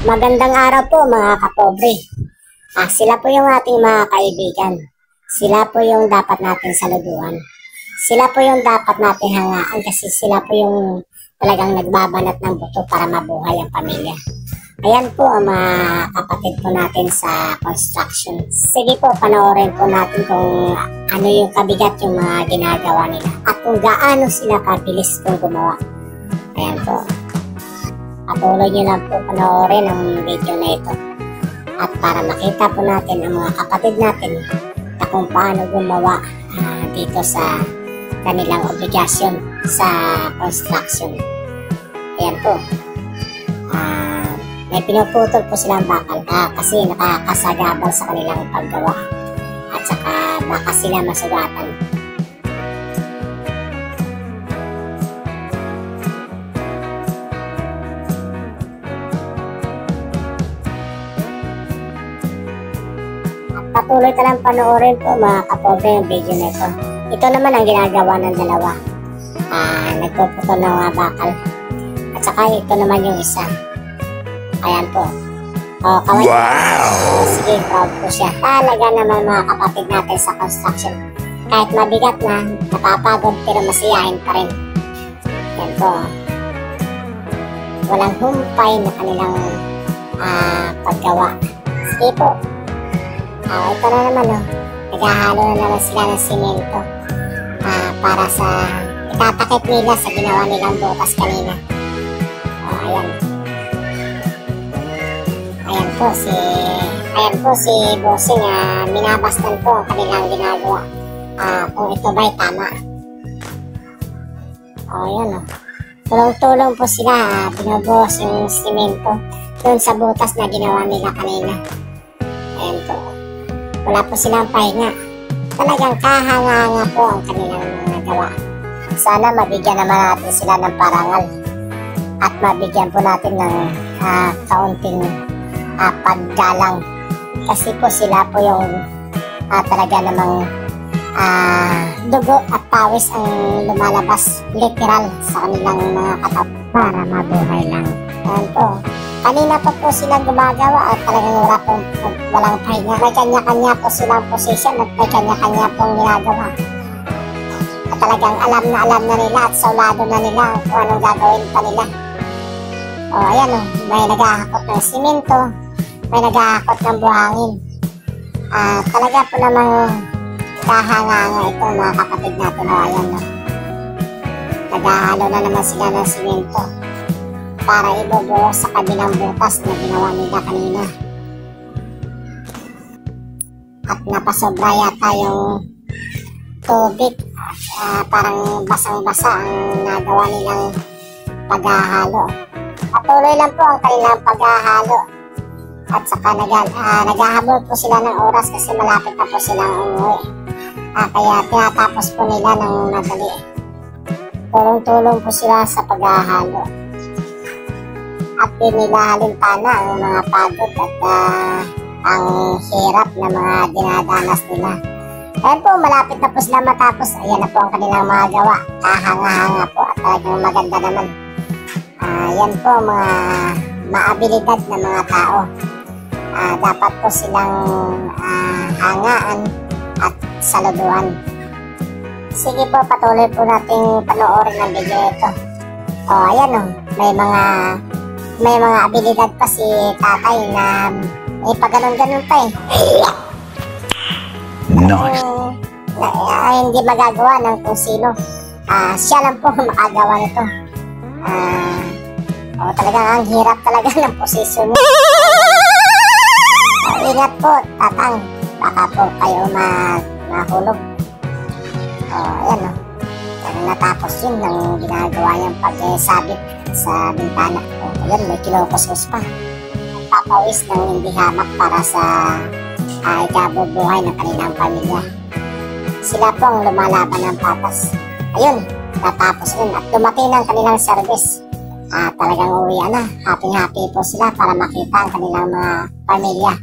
Magandang araw po mga kapobre. Sila po yung ating mga kaibigan. Sila po yung dapat natin saluduan. Sila po yung dapat natin hangaan kasi sila po yung talagang nagbabanat ng buto para mabuhay ang pamilya. Ayan po ang mga kapatid po natin sa construction. Sige po, panoorin po natin kung ano yung kabigat yung mga ginagawa nila at kung gaano sila kabilis kung gumawa. Ayan po. Patuloy nyo lang po panoorin ang video na ito. At para makita po natin ang mga kapatid natin na kung paano gumawa dito sa kanilang obligasyon sa construction. Ayan po. May pinuputol po silang bakal kasi nakakasagabal sa kanilang paggawa. At saka baka sila masugatan. Patuloy ka lang panoorin po mga kapobre yung video na ito. Ito naman ang ginagawa ng dalawa. Nagpuputol ng mga bakal. At saka ito naman yung isa. Ayan po. Kaway. Wow! Sige, proud po siya. Talaga naman mga kapatid natin sa construction. Kahit mabigat na, napapagod pero masiyahin pa rin. Ayan po. Walang humpay na kanilang paggawa. Sige po. Ito na naman naghahalo na naman sila ng simento para sa itatakip nila sa ginawa nilang butas kanina. Ayan. Ayan po si Bossing minabastan po ang kanilang ginagawa kung ito ba'y tama. Ayan tulong-tulong po sila binubuhos yung simento doon sa butas na ginawa nila kanina. Ayan po. Wala po silang pahinga. Talagang kahanga-nga po ang kanilang mga gawa. Sana mabigyan naman natin sila ng parangal. At mabigyan po natin ng kaunting paggalang. Kasi po sila po yung talaga namang dugo at pawis ang lumalabas literal sa kanilang mga katawan para mabuhay lang. Ayan po. Kanina pa po silang gumagawa at talagang walang pahinga. May kanya-kanya po silang position at may kanya-kanya pong ginagawa. At talagang alam na nila at saulado na nila kung anong gagawin pa nila. Ayan may naghahakot ng simento, may naghahakot ng buhangin. Talaga po namang kahanga-nga ito mga kapatid natin. Ayan naghahalo na naman sila ng simento para ibubuo sa kabilang butas na ginawa nila kanina. At napasobra yata yung tubig. Parang basang-basa ang nagawa nilang paghahalo. Patuloy lang po ang kanilang paghahalo. At saka naghahabol po sila ng oras kasi malapit na po silang umuwi. Kaya tinatapos po nila ng madali. Tulong-tulong po sila sa paghahalo. At pinilalimpana ang mga pagod at ang hirap na mga dinadanas nila. Ayan po, malapit na po sila matapos. Ayan na po ang kanilang mga gawa. Kahanga-hanga po at talagang maganda naman. Ayan po mga maabilidad na mga tao. Dapat po silang hangaan at saluduan. Sige po, patuloy po nating panoorin ang video ito. Ayan may mga abilidad pa si tatay na may paganon-ganon pa Nice. Hindi magagawa ng kung sino. Siya lang po makagawa nito. Talagang ang hirap talaga ng posisyon mo. Ingat po, tatang. Baka po kayo mahulog. Ayan natapos yun ng ginagawa niyang pagsabit sa bintana. Ayan, may kinukuskus pa. Papawis ng hindi hamak para sa ikabubuhay ng kanilang pamilya. Sila po ang lumalaban ng patas. Ayun, natapos rin at dumating ng kanilang service. Talagang uwian na. Happy po sila para makita ang kanilang mga pamilya.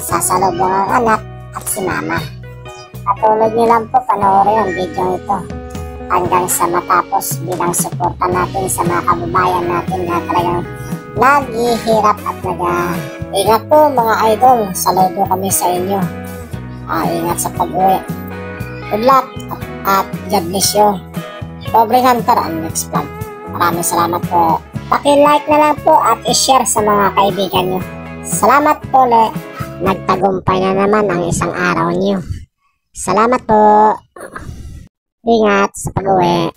Sasalubong ang anak at si mama. Patulog nyo lang po panoorin ang video ito hanggang sa matapos bilang suporta natin sa mga kababayan natin na talagang naghihirap at ingat po mga idol. Saludo kami sa inyo. Ingat sa pag-uwi. Good luck at God bless you. Pobre Hunter ang next vlog. Maraming salamat po. Paki-like na lang po at i-share sa mga kaibigan nyo. Salamat po ulit. Nagtagumpay na naman ang isang araw nyo. Salamat po. Ingat sa pag-uwi.